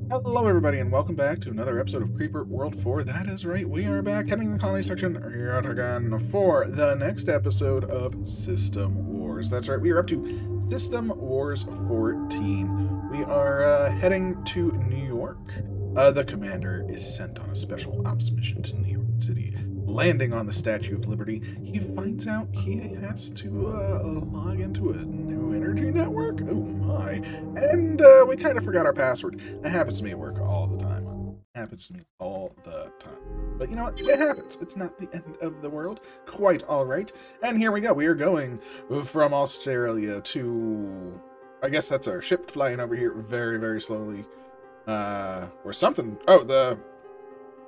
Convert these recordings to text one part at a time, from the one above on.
Hello, everybody, and welcome back to another episode of Creeper World 4. That is right, we are back heading the colony section yet again for the next episode of System Wars. That's right, we are up to System Wars 14. We are heading to New York. The commander is sent on a special ops mission to New York City. Landing on the Statue of Liberty, he finds out he has to log into a new energy network. Oh my. And we kind of forgot our password. That happens to me at work all the time. Happens to me all the time. But you know what? It happens. It's not the end of the world. Quite all right. And here we go. We are going from Australia to... I guess that's our ship flying over here very, very slowly. Or something. Oh,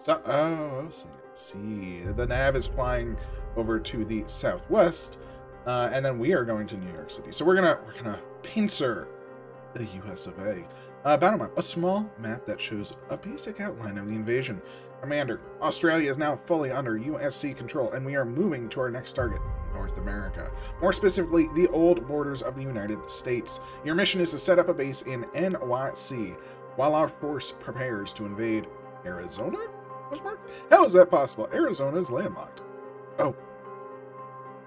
let's see. The nav is flying over to the southwest, and then we are going to New York City. So we're gonna pincer the US of A. Battle map, a small map that shows a basic outline of the invasion. Commander, Australia is now fully under USC control, and we are moving to our next target, North America. More specifically, the old borders of the United States. Your mission is to set up a base in NYC, while our force prepares to invade Arizona? How is that possible? Arizona is landlocked. Oh.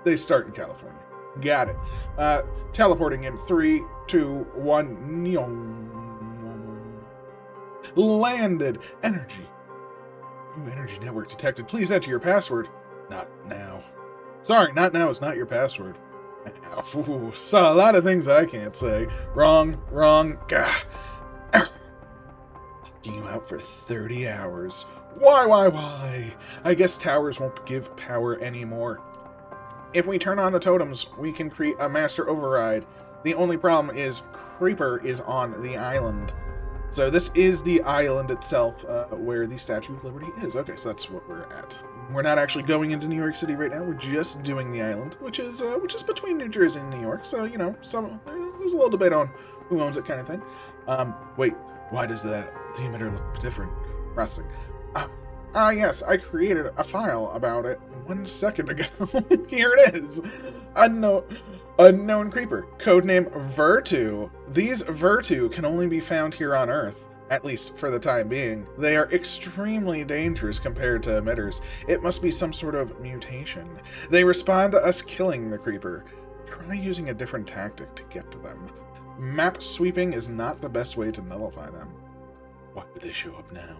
They start in California. Got it. Teleporting in 3, 2, 1. Landed. Energy. New energy network detected. Please enter your password. Not now. Sorry, not now is not your password. Ooh, saw a lot of things I can't say. Wrong. Gah. Locking you out for 30 hours. Why? I guess towers won't give power anymore. If we turn on the totems, we can create a master override. The only problem is Creeper is on the island. So this is the island itself where the Statue of Liberty is. Okay, so that's what we're at. We're not actually going into New York City right now. We're just doing the island, which is between New Jersey and New York. So, you know, there's a little debate on who owns it kind of thing. Wait, why does the emitter look different? Processing. Yes, I created a file about it 1 second ago. Here it is. Unknown creeper. Codename Virtu. These Virtu can only be found here on Earth, at least for the time being. They are extremely dangerous compared to emitters. It must be some sort of mutation. They respond to us killing the creeper. Try using a different tactic to get to them. Map sweeping is not the best way to nullify them. Why would they show up now?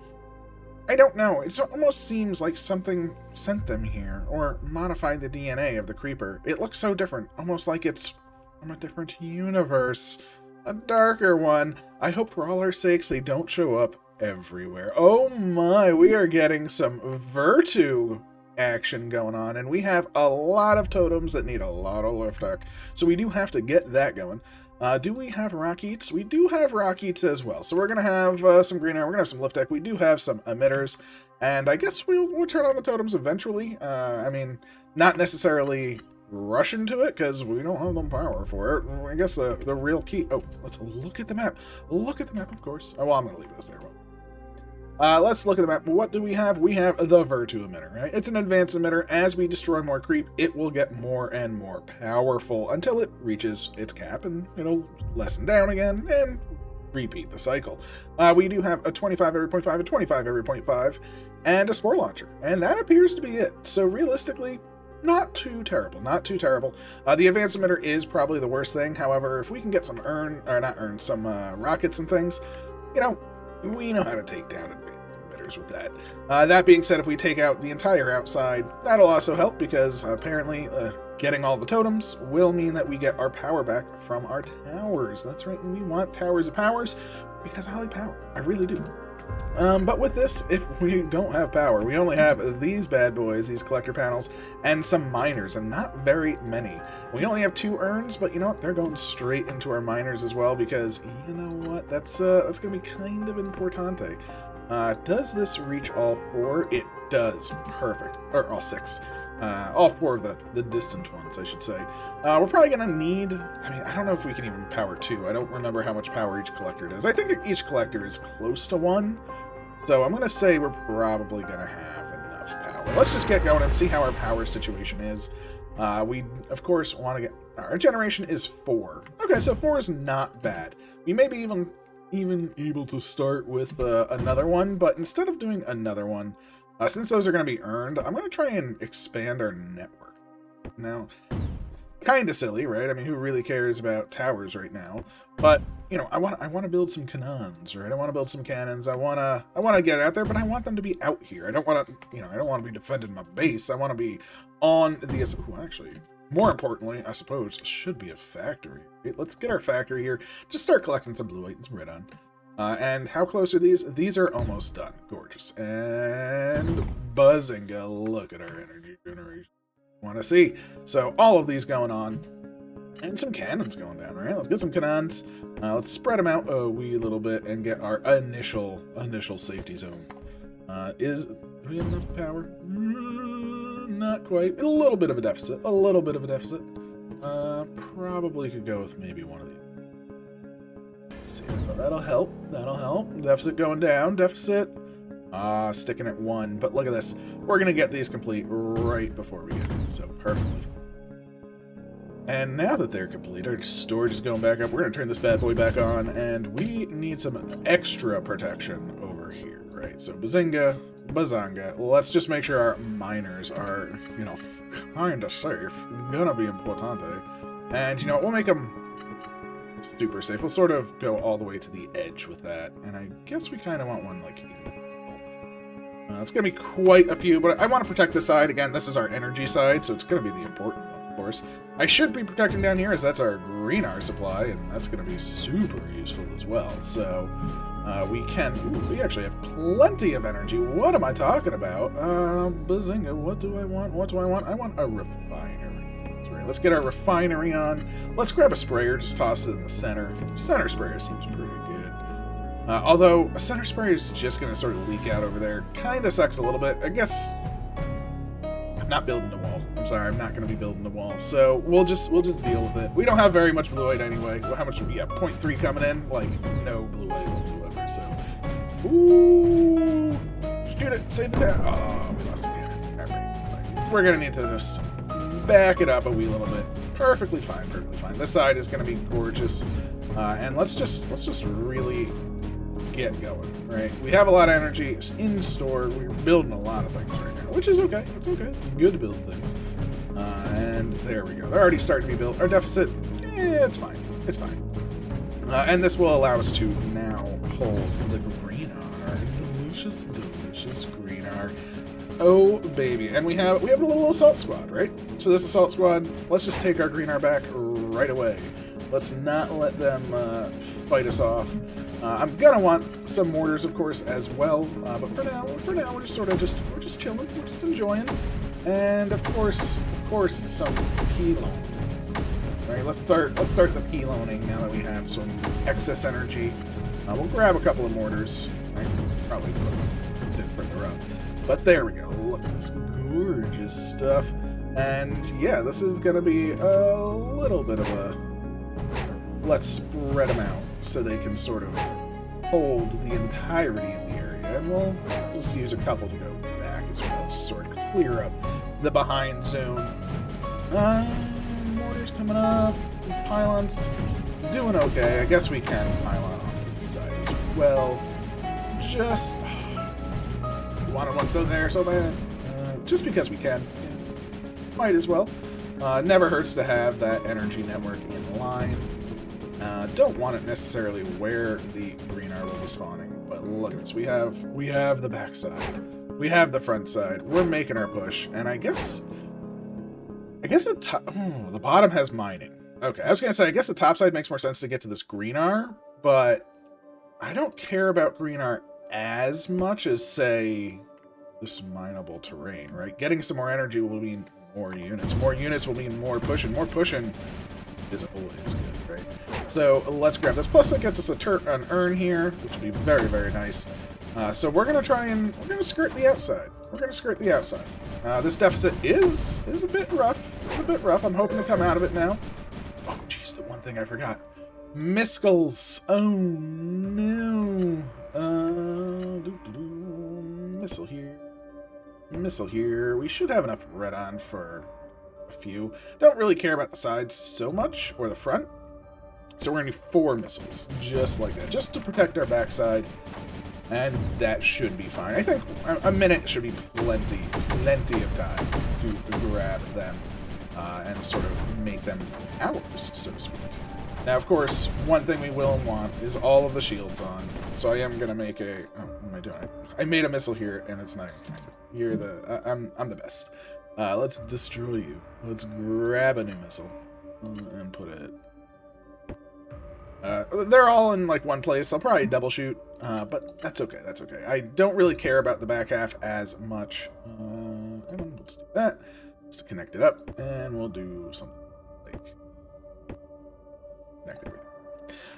I don't know. It almost seems like something sent them here, or modified the DNA of the creeper. It looks so different, almost like it's from a different universe. A darker one. I hope for all our sakes they don't show up everywhere. Oh my, we are getting some Virtu action going on, and we have a lot of totems that need a lot of lift deck. So we do have to get that going. Do we have rock eats? We do have rock eats as well. So we're going to have some green air. We're going to have some lift deck. We do have some emitters. And I guess we'll turn on the totems eventually. I mean, not necessarily rush into it because we don't have the power for it. I guess the real key... Oh, let's look at the map. Look at the map, of course. Oh, well, I'm going to leave those there. Let's look at the map. What do we have? We have the Virtu emitter, right? It's an advanced emitter. As we destroy more creep, it will get more and more powerful until it reaches its cap, and it'll lessen down again and repeat the cycle. We do have a 25 every 0.5, a 25 every 0.5, and a spore launcher, and that appears to be it. So realistically, not too terrible, not too terrible. The advanced emitter is probably the worst thing. However, if we can get some some rockets and things, you know, we know how to take down advanced emitters with that. That being said, if we take out the entire outside, that'll also help because apparently getting all the totems will mean that we get our power back from our towers. That's right, and we want towers of powers because I like power. I really do. But with this, if we don't have power, we only have these bad boys, these collector panels, and some miners, and not very many. We only have 2 urns, but you know what? They're going straight into our miners as well, because you know what? That's going to be kind of importante. Does this reach all 4? It does. Perfect. Or all 6. All 4 of the distant ones, I should say. We're probably going to need... I mean, I don't know if we can even power 2. I don't remember how much power each collector does. I think each collector is close to 1. So I'm going to say we're probably going to have enough power. Let's just get going and see how our power situation is. We, of course, want to get... Our generation is 4. Okay, so 4 is not bad. We maybe even even able to start with another one, but instead of doing another one, since those are going to be earned, I'm going to try and expand our network. Now, it's kind of silly, right? I mean, who really cares about towers right now? But, you know, I want to build some cannons, right? I want to build some cannons. I want to get out there, but I want them to be out here. I don't want to, you know, I don't want to be defending my base. I want to be on the... Ooh, actually, more importantly, I suppose, should be a factory. Okay, let's get our factory here. Just start collecting some blue and some red on. And how close are these? These are almost done. Gorgeous. And buzzinga. Look at our energy generation. Want to see. So all of these going on. And some cannons going down, right? Let's get some cannons. Let's spread them out a wee little bit and get our initial safety zone. Do we have enough power? Not quite. A little bit of a deficit. A little bit of a deficit. Probably could go with maybe one of these. Let's see. That'll help. That'll help. Deficit going down. Deficit. Sticking at 1. But look at this. We're going to get these complete right before we get it. So perfectly. And now that they're complete, our storage is going back up. We're going to turn this bad boy back on. And we need some extra protection over here, right? So bazinga, bazanga. Let's just make sure our miners are, you know, kind of safe. Gonna be importante. And, you know, we'll make them super safe. We'll sort of go all the way to the edge with that. And I guess we kind of want one, like, it's going to be quite a few, but I want to protect this side. Again, this is our energy side, so it's going to be the important one, of course. I should be protecting down here, as that's our green R supply, and that's going to be super useful as well. So, we can... Ooh, we actually have plenty of energy. What am I talking about? Bazinga, what do I want? What do I want? I want a refinery. That's right. Let's get our refinery on. Let's grab a sprayer, just toss it in the center. Center sprayer seems pretty good. Although a center sprayer is just going to sort of leak out over there. Kind of sucks a little bit. I guess I'm not building the wall. I'm sorry, I'm not going to be building the wall. So we'll just deal with it. We don't have very much blueite anyway. Well, how much do we have? 0.3 coming in? Like, no blueite whatsoever. So, ooh, shoot it, save the town. Oh, we lost the cannon. All right, fine. We're going to need to just back it up a wee little bit. Perfectly fine, perfectly fine. This side is going to be gorgeous. And let's just really get going, right? We have a lot of energy in store. We're building a lot of things right now, which is okay. It's okay. It's good to build things. And there we go. They're already starting to be built. Our deficit, it's fine. It's fine. And this will allow us to now hold the green R. Delicious, delicious green R. Oh, baby. And we have a little assault squad, right? So this assault squad, let's just take our green R back right away. Let's not let them fight us off. I'm gonna want some mortars, of course, as well. But for now, we're just we're just chilling, we're just enjoying, and of course, some P-loans. Right, let's start the P-loaning now that we have some excess energy. We'll grab a couple of mortars. I probably put them a bit further up, but there we go. Look at this gorgeous stuff, and yeah, this is gonna be a little bit of a. Let's spread them out so they can sort of hold the entirety of the area. And we'll just use a couple to go back as well, to sort of clear up the behind zone. Mortars coming up. Pylons doing okay. I guess we can pylon off to the side as well. Just... wanted one so there, so bad. Just because we can. Might as well. Never hurts to have that energy network in line. Don't want it necessarily where the green R will be spawning, but look at this. We have the back side. We have the front side. We're making our push, and I guess the bottom has mining. Okay, I was gonna say, I guess the top side makes more sense to get to this green R, but I don't care about green R as much as, say, this mineable terrain, right? Getting some more energy will mean more units. More units will mean more pushing. More pushing is always good, right? So let's grab this. Plus, it gets us an urn here, which would be very, very nice. So we're gonna skirt the outside. We're gonna skirt the outside. This deficit is a bit rough. It's a bit rough. I'm hoping to come out of it now. Oh, jeez, the one thing I forgot. Missiles. Oh no. Missile here. Missile here. We should have enough red on for a few. Don't really care about the sides so much, or the front. So we're going to do 4 missiles, just like that, just to protect our backside. And that should be fine. I think a minute should be plenty of time to grab them and sort of make them ours, so to speak. Now, of course, one thing we will want is all of the shields on. So I am going to make a... Oh, what am I doing? I made a missile here, and it's not connected. You're the... I'm the best. Let's destroy you. Let's grab a new missile and put it... they're all in, like, one place. I'll probably double shoot, but that's okay, that's okay. I don't really care about the back half as much. And let's do that. Just to connect it up, and we'll do something like... connect everything.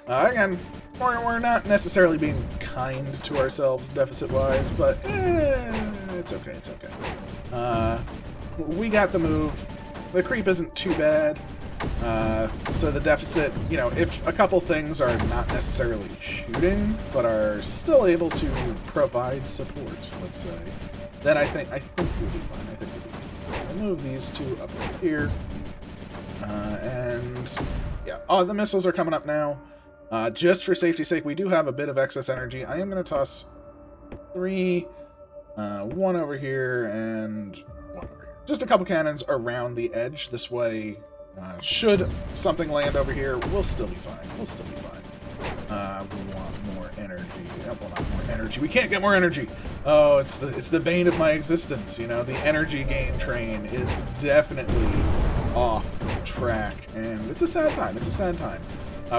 Again, we're not necessarily being kind to ourselves deficit-wise, but it's okay, it's okay. We got the move. The creep isn't too bad. So the deficit, you know, if a couple things are not necessarily shooting, but are still able to provide support, let's say, then I think we'll be fine. I think we'll be fine. I'll move these two up here. And yeah, oh, the missiles are coming up now. Just for safety's sake, we do have a bit of excess energy. I am going to toss 3, 1 over here, and 1 over here. Just a couple cannons around the edge. This way, should something land over here, we'll still be fine. We'll still be fine. We want more energy. Oh, well, not more energy. We can't get more energy. Oh, it's the bane of my existence. You know, the energy gain train is definitely off track, and it's a sad time. It's a sad time.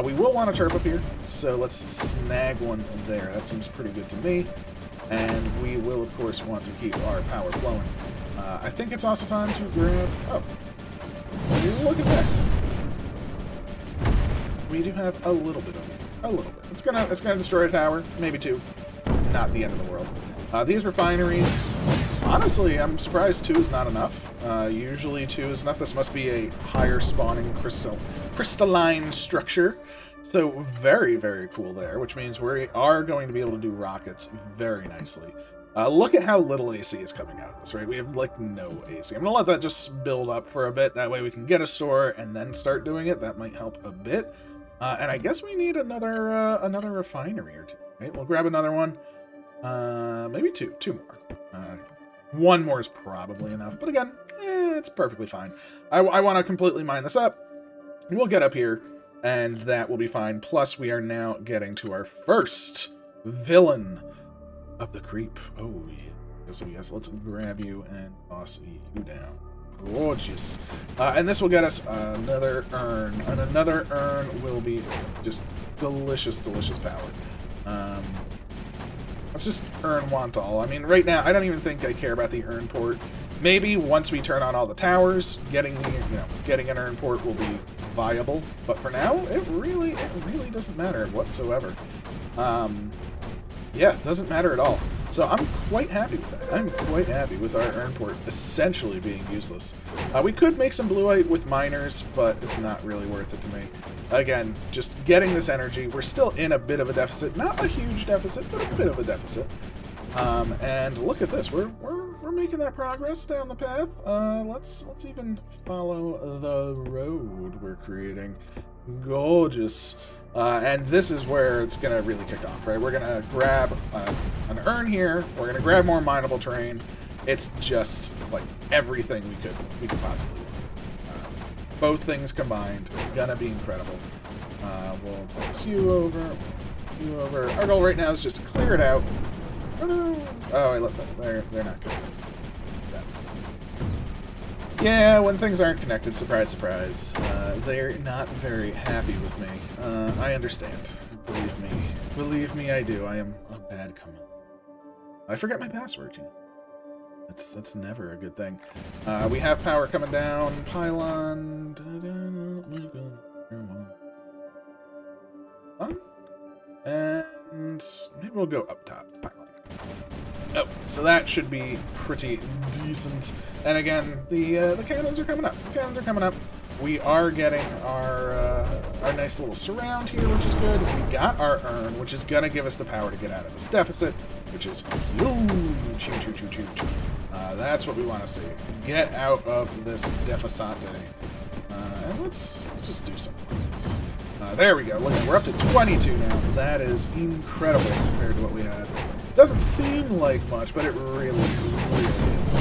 We will want a turp up here, so let's snag one there. That seems pretty good to me. And we will, of course, want to keep our power flowing. I think it's also time to grab... Oh. Look at that. We do have a little bit of it. A little bit. It's gonna destroy a tower. Maybe 2. Not the end of the world. These refineries... Honestly, I'm surprised 2 is not enough. Usually 2 is enough. This must be a higher spawning crystalline structure. So very, very cool there, which means we are going to be able to do rockets very nicely. Look at how little AC is coming out of this, right? We have, like, no AC. I'm going to let that just build up for a bit. That way we can get a store and then start doing it. That might help a bit. And I guess we need another refinery or 2, right? We'll grab another one. Maybe 2 more. 1 more is probably enough. But again, it's perfectly fine. I want to completely mine this up. We'll get up here, and that will be fine. Plus, we are now getting to our first villain of the creep. Oh, yeah. So yes, let's grab you and toss you down. Gorgeous. And this will get us another urn. And another urn will be just delicious, delicious power. Let's just urn want all. I mean, right now, I don't even think I care about the urn port. Maybe once we turn on all the towers, getting an urn port will be viable. But for now, it really doesn't matter whatsoever. Yeah, it doesn't matter at all. So I'm quite happy with that. I'm quite happy with our urn port essentially being useless. We could make some blueite with miners, but it's not really worth it to me. Again, just getting this energy. We're still in a bit of a deficit. Not a huge deficit, but a bit of a deficit. And look at this. We're making that progress down the path. Let's even follow the road we're creating. Gorgeous. And this is where it's going to really kick off, right? We're going to grab an urn here. We're going to grab more mineable terrain. It's just, like, everything we could possibly do. Both things combined, gonna be incredible. We'll toss you over, you over. Our goal right now is just to clear it out. Oh, no. Oh, I left that. They're not good. Yeah, when things aren't connected, surprise, surprise, they're not very happy with me. I understand. Believe me, I do. I am a bad common. I forget my password, you know. That's never a good thing. We have power coming down. Pylon. And maybe we'll go up top. Pylon. Oh, so that should be pretty decent. And again, the cannons are coming up. The cannons are coming up. We are getting our nice little surround here, which is good. We got our urn, which is gonna give us the power to get out of this deficit, which is huge. Huge. That's what we want to see. Get out of this deficit. And let's just do something like this. There we go. Look, we're up to 22 now. That is incredible compared to what we had. Doesn't seem like much, but it really, really is.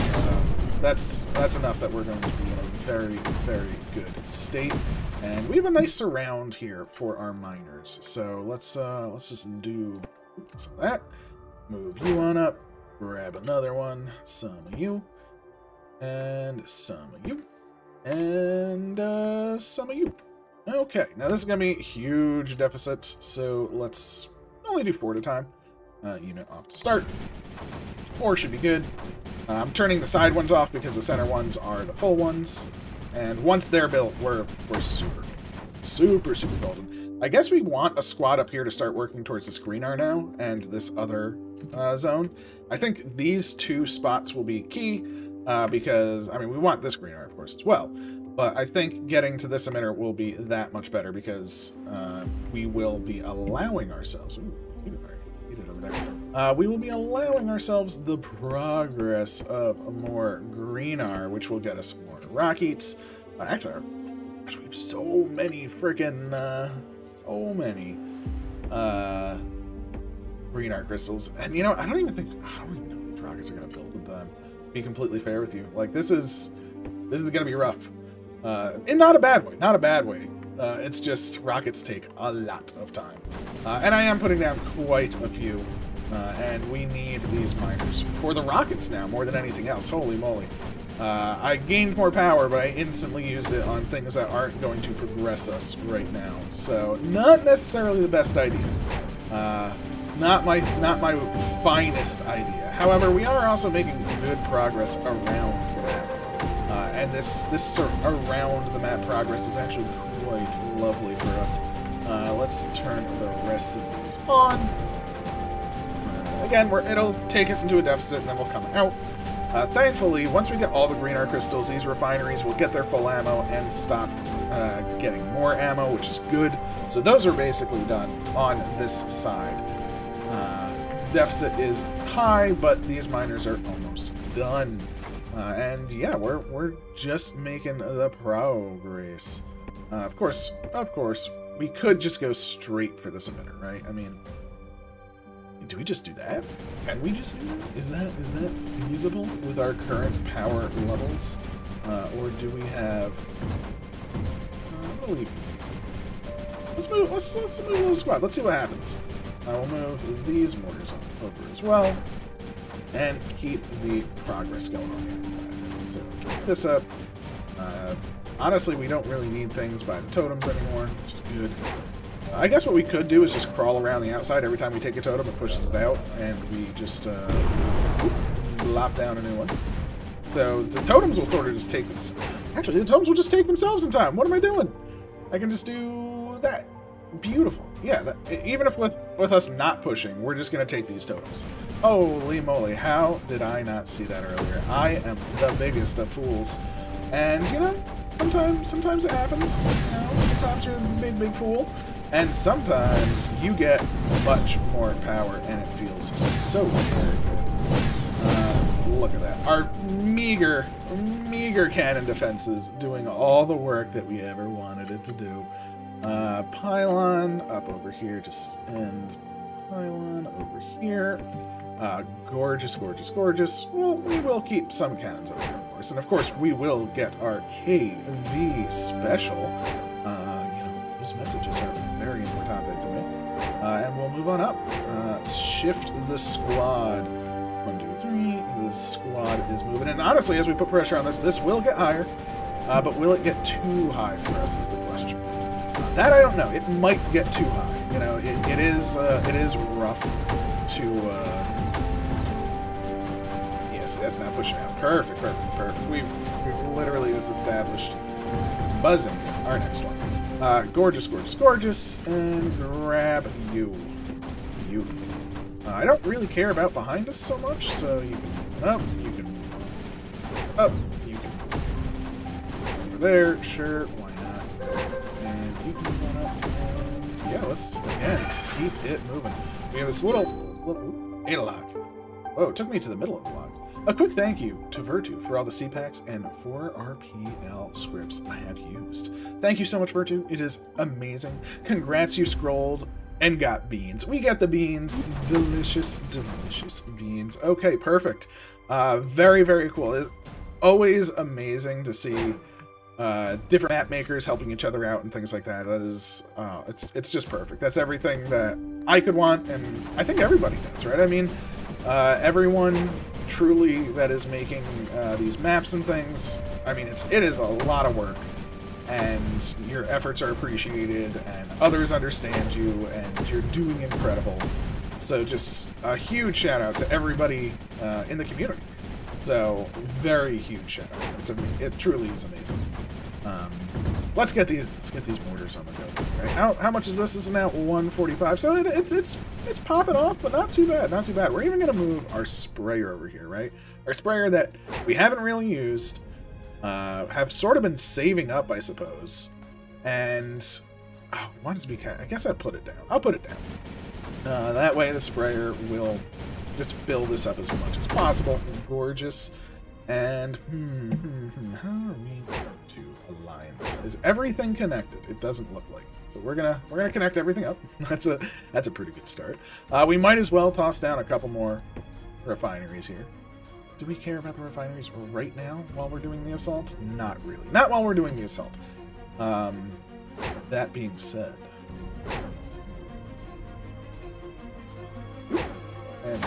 That's enough that we're going to be in a very, very good state. And we have a nice surround here for our miners. So let's just do some of that. Move you on up. Grab another one. Some of you. And some of you. And some of you. Okay, now this is going to be huge deficit, so let's only do 4 at a time. Unit off to start. 4 should be good. I'm turning the side ones off because the center ones are the full ones. And once they're built, we're super golden. I guess we want a squad up here to start working towards this green R now, and this other zone. I think these 2 spots will be key, because, I mean, we want this green R, of course, as well. But I think getting to this emitter will be that much better because we will be allowing ourselves... Ooh, heated over there. We will be allowing ourselves the progress of more green R, which will get us more rock eats. Actually, gosh, we have so many freaking... so many green R crystals. And, you know, I don't even know if these rockets are going to build in time. Be completely fair with you. Like, this is going to be rough. In not a bad way, not a bad way. It's just rockets take a lot of time. And I am putting down quite a few. And we need these miners for the rockets now, more than anything else. Holy moly. I gained more power, but I instantly used it on things that aren't going to progress us right now. So, not necessarily the best idea. Not my finest idea. However, we are also making good progress around the map. And this around the map progress is actually quite lovely for us. Let's turn the rest of these on. Again, it'll take us into a deficit and then we'll come out. Thankfully, once we get all the green R crystals, these refineries will get their full ammo and stop getting more ammo, which is good. So those are basically done on this side. Deficit is high, but these miners are almost done. And yeah, we're just making the progress. Of course, we could just go straight for this emitter, right? I mean, do we just do that? Can we just do that? Is that feasible with our current power levels? Or do we have... Let's move a little squad. Let's see what happens. We'll move these mortars over as well. And keep the progress going on the other side. So keep this up. Honestly, we don't really need things by the totems anymore, which is good. I guess what we could do is just crawl around the outside every time we take a totem. It pushes it out, and we just lop down a new one. So the totems will sort of just take themselves. Actually, the totems will just take themselves in time. What am I doing? I can just do that. Beautiful. Yeah, even if with us not pushing, we're just going to take these totems. Holy moly, how did I not see that earlier? I am the biggest of fools. And, you know, sometimes it happens. You know, sometimes you're a big fool. And sometimes you get much more power, and it feels so very good. Look at that. Our meager cannon defenses doing all the work that we ever wanted it to do. Pylon up over here, just and pylon over here. Gorgeous. Well, we will keep some cannons over here, of course. And of course, we will get our KV special. You know, those messages are very important to me. And we'll move on up. Shift the squad. 1, 2, 3. The squad is moving. And honestly, as we put pressure on this will get higher. But will it get too high for us is the question. That I don't know. It might get too high. You know, it is rough to. Yes, that's not pushing out. Perfect. We've literally just established buzzing our next one. Gorgeous, and grab you. Beautiful. I don't really care about behind us so much, so you can up, you can up, you can over there. Sure, why not? And you can move on up. And yeah, let's again keep it moving. We have this little analog. Whoa, it took me to the middle of the log. A quick thank you to Virtu for all the CPACs and 4RPL scripts I have used. Thank you so much, Virtu. It is amazing. Congrats, you scrolled and got beans. We got the beans. Delicious, delicious beans. Okay, perfect. Very, very cool. It's always amazing to see different map makers helping each other out and things like that. That is, it's just perfect. That's everything that I could want, and I think everybody does, right? I mean, everyone truly that is making these maps and things, I mean, it is a lot of work, and your efforts are appreciated, and others understand you, and you're doing incredible. So just a huge shout out to everybody in the community. So very huge shout out. It truly is amazing. Let's get these mortars on the go. Right? How much is this? This is now 145. So it's popping off, but not too bad. Not too bad. We're even gonna move our sprayer over here, right? Our sprayer that we haven't really used, have sort of been saving up, I suppose. And wanted to be I guess I'd put it down. I'll put it down. That way the sprayer will just build this up as much as possible. Gorgeous. And how are we going to align this? Is everything connected? It doesn't look like it. So we're gonna connect everything up. That's a pretty good start. We might as well toss down a couple more refineries here. Do we care about the refineries right now while we're doing the assault? Not really. Not while we're doing the assault. That being said, and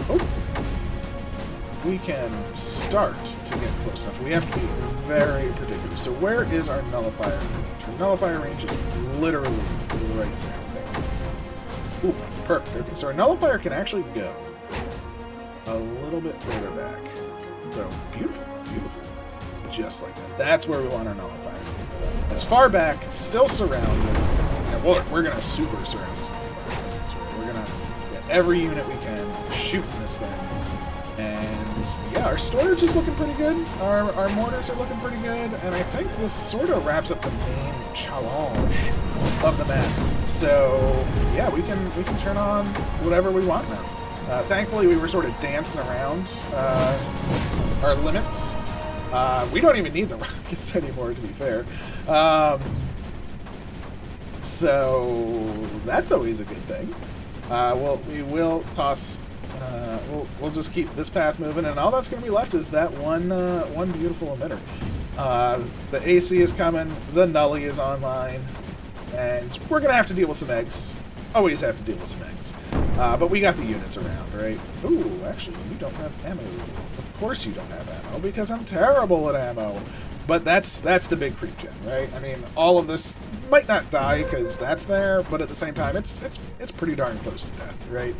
we can start to get close enough. We have to be very particular. So where is our nullifier range? Our nullifier range is literally right there. Ooh, perfect. Okay, so our nullifier can actually go a little bit further back. So beautiful, beautiful. Just like that. That's where we want our nullifier. As far back, still surrounded. And we're going to super surround this nullifier. So we're going to get every unit we can shooting this thing. And yeah, our storage is looking pretty good. Our mortars are looking pretty good. And I think this sort of wraps up the main challenge of the map. So yeah, we can turn on whatever we want now. Thankfully, we were sort of dancing around our limits. We don't even need the rockets anymore, to be fair. So that's always a good thing. We will toss. We'll just keep this path moving, and all that's going to be left is that one beautiful emitter. The AC is coming. The Nully is online, and we're going to have to deal with some eggs. Always have to deal with some eggs. But we got the units around, right? Ooh, actually, you don't have ammo. Of course you don't have ammo, because I'm terrible at ammo. But that's the big creep gen, right? I mean, all of this might not die because that's there, but at the same time, it's pretty darn close to death, right?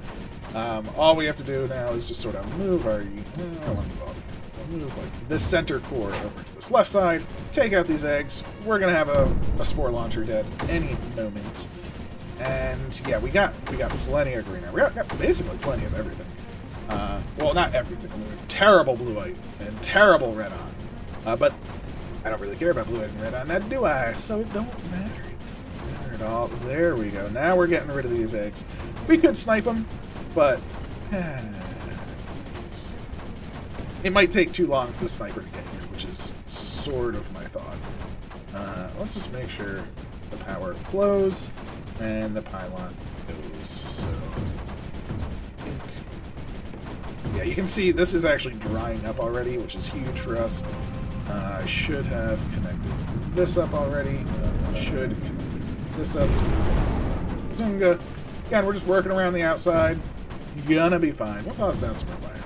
All we have to do now is just sort of move our... move like this center core over to this left side, take out these eggs. We're going to have a spore launcher dead any moment. And yeah, we got plenty of green. We got basically plenty of everything. Well, not everything. I mean, we have terrible blue-eyed and terrible red-on. But I don't really care about blue-eyed and red-on, that do I? So it don't matter. It doesn't matter at all. There we go. Now we're getting rid of these eggs. We could snipe them, but it might take too long for the sniper to get here, which is sort of my thought. Let's just make sure the power flows. And the pylon goes, so... yeah, you can see this is actually drying up already, which is huge for us. I should have connected this up already. Should connect this up. Zunga. Again, we're just working around the outside. Gonna be fine. We'll toss down some refiners.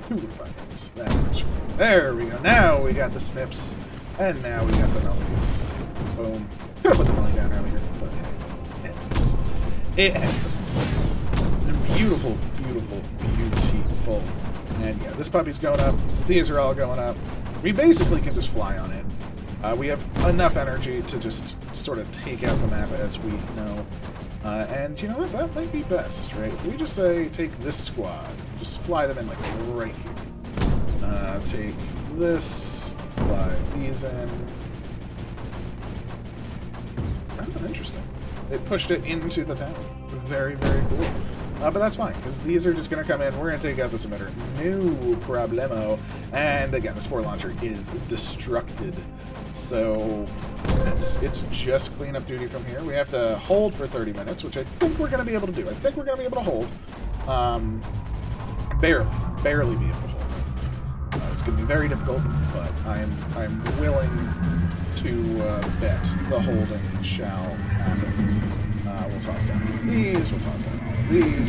Two refiners. That much. There we go. Now we got the snips. And now we got the nullies. Boom. Could have put the money down earlier, but it happens. It happens. Beautiful, beautiful, beautiful. And yeah, this puppy's going up. These are all going up. We basically can just fly on in. We have enough energy to just sort of take out the map as we know. And you know what? That might be best, right? If we just say, take this squad, just fly them in like right here. Take this, fly these in. Oh, interesting. It pushed it into the town. Very, very cool. But that's fine, because these are just going to come in. We're going to take out this emitter. No problemo. And again, the spore launcher is destructed. So it's just cleanup duty from here. We have to hold for 30 minutes, which I think we're going to be able to do. I think we're going to be able to hold. Barely be able to hold. It's going to be very difficult, but I'm willing to bet the holding shall happen. We'll toss down all of these, we'll toss down all of these,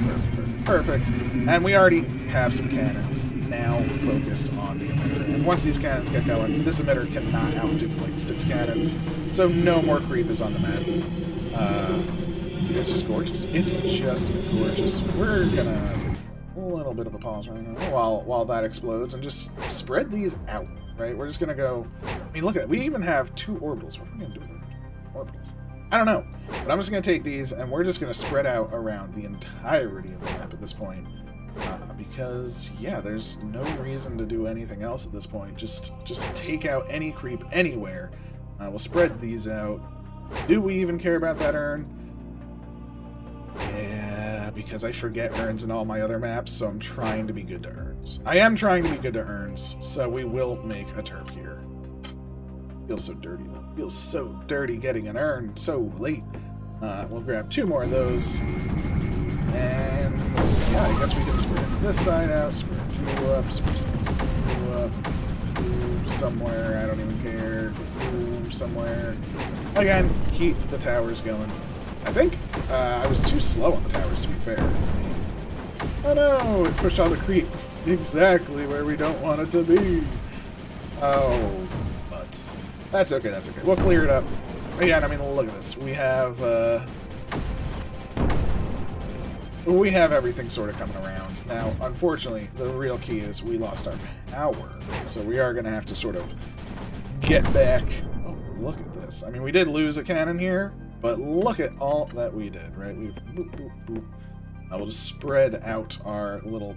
perfect. And we already have some cannons now focused on the emitter. And once these cannons get going, this emitter cannot outdo like 6 cannons, so no more creepers on the map. It's just gorgeous. It's just gorgeous. We're gonna a little bit of a pause right now while that explodes and just spread these out, right? We're just gonna go, I mean, look at it. We even have 2 orbitals. What are we gonna do with them? Orbitals? I don't know, but I'm just going to take these, and we're just going to spread out around the entirety of the map at this point, because, yeah, there's no reason to do anything else at this point. Just take out any creep anywhere. We'll spread these out. Do we even care about that urn? Yeah, because I forget urns in all my other maps, so I'm trying to be good to urns. I am trying to be good to urns, so we will make a terp here. Feels so dirty, though. Feels so dirty getting an urn so late. We'll grab 2 more of those. And yeah, I guess we can spread this side out, spread you up, somewhere, I don't even care. Somewhere. Again, keep the towers going. I think I was too slow on the towers, to be fair. Oh no, it pushed all the creep exactly where we don't want it to be. Oh, butts. That's okay, that's okay. We'll clear it up. Again, I mean, look at this. We have everything sort of coming around. Now, unfortunately, the real key is we lost our power. So we are going to have to sort of get back. Oh, look at this. I mean, we did lose a cannon here, but look at all that we did, right? We've boop, boop, boop. We'll just spread out our little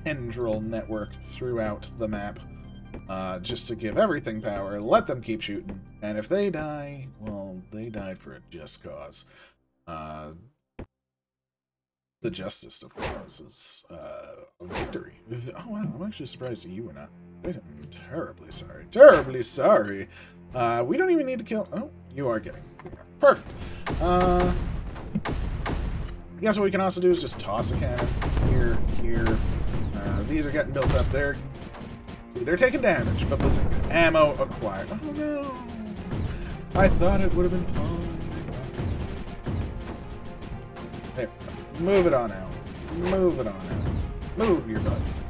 tendril network throughout the map. Just to give everything power, let them keep shooting, and if they die, well, they died for a just cause. The justest of causes, a victory. Oh wow, I'm actually surprised that you were not. I'm terribly sorry. Terribly sorry. We don't even need to kill. Oh, you are getting. Perfect. Guess what we can also do is just toss a cannon here, here. These are getting built up there. They're taking damage, but listen, ammo acquired. Oh no! I thought it would have been fun. There, move it on out. Move it on out. Move your butts.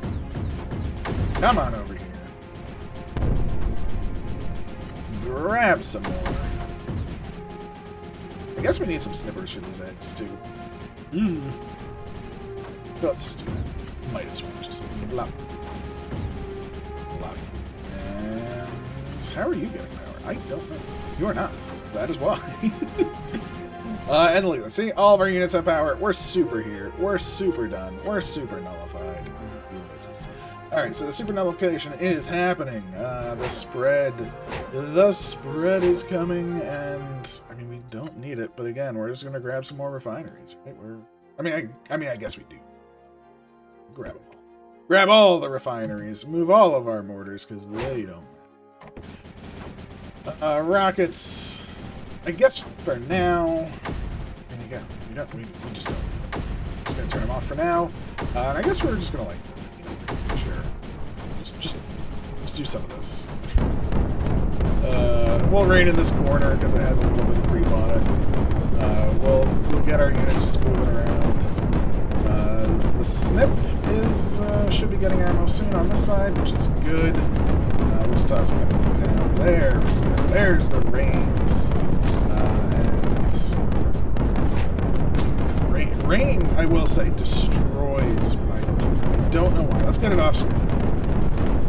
Come on over here. Grab some more. I guess we need some snippers for these eggs, too. So let's just do that. Might as well just blop. And how are you getting power? I don't know. You are not. That is why. And look, see, all of our units have power. We're super here. We're super done. We're super nullified. Alright, so the super nullification is happening. The spread is coming, and I mean, we don't need it, but again, we're just gonna grab some more refineries, right? I mean, I guess we do. Grab them all. Grab all the refineries. Move all of our mortars, because they don't. Rockets. I guess for now. And again, we just don't. Just gonna turn them off for now. And I guess we're just gonna sure. Just do some of this. We'll raid in this corner because it has a little bit of creep on it. We'll get our units just moving around. The snip should be getting ammo soon on this side, which is good. We'll just toss it down there. There's the reins. And rain, I will say, destroys my computer. I don't know why. Let's get it off screen.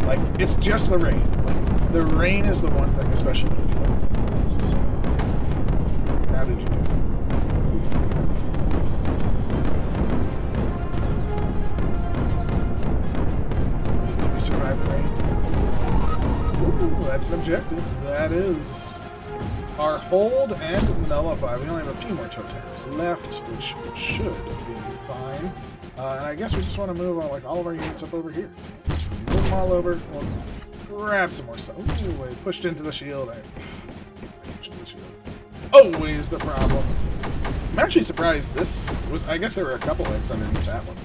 Like, it's just the rain. Like, the rain is the one thing, especially when you do it. So, how did you do it? Did we survive the rain? Ooh, that's an objective. That is our hold and nullify. We only have a few more totems left, which should be fine. And I guess we just want to move like all of our units up over here. Just move them all over. We'll grab some more stuff. Ooh, I pushed into the shield. Always the problem. I'm actually surprised this was... I guess there were a couple eggs underneath that one.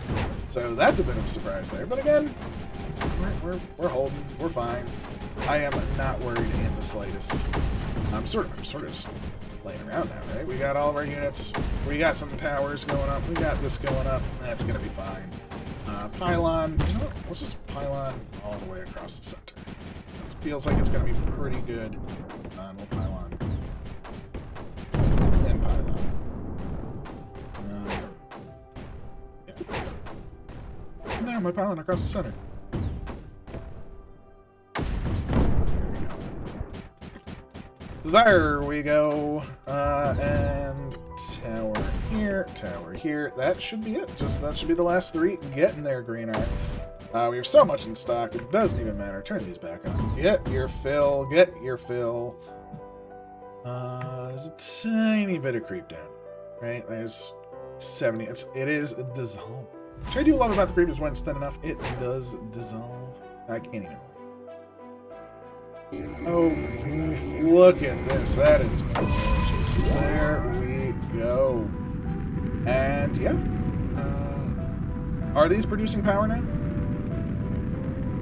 So that's a bit of a surprise there. But again, we're holding. We're fine. I am not worried in the slightest. I'm sort of just playing around now, right? We got all of our units. We got some towers going up. We got this going up. That's going to be fine. Pylon. You know what? Let's just pylon all the way across the center. It feels like it's going to be pretty good. We'll pylon. And pylon. Yeah. Now my pylon across the center. There we go. And tower here. That should be it. That should be the last three. Getting there, green art. We have so much in stock, it doesn't even matter. Turn these back on. Get your fill. There's a tiny bit of creep down. Right? There's 70. It is dissolve. Which I do love about the creep is when it's thin enough, it does dissolve. I can't even. Oh, look at this. That is gorgeous. There we go. And, yeah. Are these producing power now?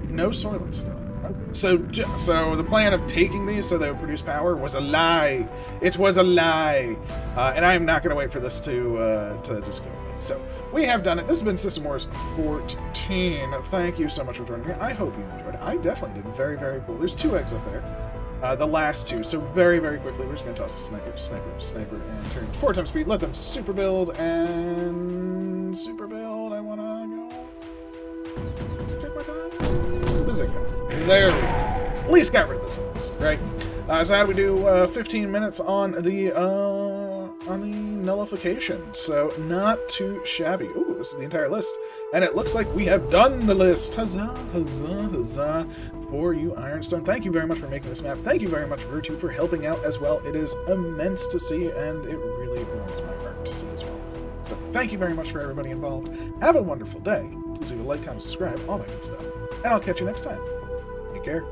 No soylent still. So the plan of taking these so they would produce power was a lie. It was a lie. And I am not going to wait for this to just go away. So, we have done it. This has been System Wars 14. Thank you so much for joining me. I hope you enjoyed it. I definitely did. Very, very cool. There's 2 eggs up there. The last 2. So very, very quickly, we're just going to toss a sniper, and turn 4 times speed. Let them super build, and super build. I want to go. Check my time. This is it. There we go. At least got rid of those eggs, right? So how do we do 15 minutes on the nullification? So not too shabby. Ooh, this is the entire list. And it looks like we have done the list. Huzzah, huzzah, huzzah for you, Ironstone. Thank you very much for making this map. Thank you very much, Virtue, for helping out as well. It is immense to see, and it really warms my heart to see as well. So thank you very much for everybody involved. Have a wonderful day. Please leave a like, comment, subscribe, all that good stuff. And I'll catch you next time. Take care.